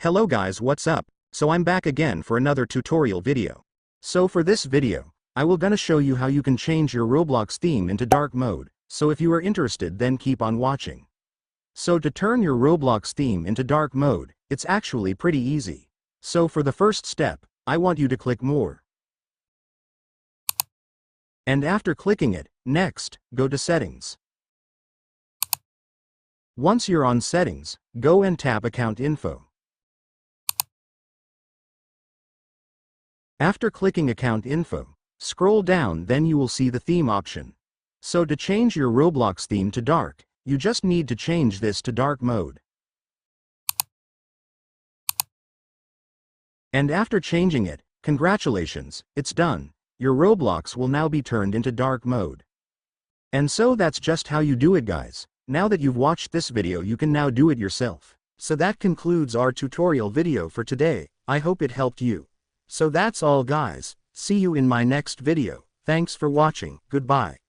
Hello guys, what's up? So I'm back again for another tutorial video. So for this video, I will gonna show you how you can change your Roblox theme into dark mode, so if you are interested then keep on watching. So to turn your Roblox theme into dark mode, it's actually pretty easy. So for the first step, I want you to click More. And after clicking it, next, go to Settings. Once you're on Settings, go and tap Account Info. After clicking Account Info, scroll down, then you will see the theme option. So to change your Roblox theme to dark, you just need to change this to dark mode. And after changing it, congratulations, it's done. Your Roblox will now be turned into dark mode. And so that's just how you do it, guys. Now that you've watched this video, you can now do it yourself. So that concludes our tutorial video for today. I hope it helped you. So that's all, guys. See you in my next video. Thanks for watching. Goodbye.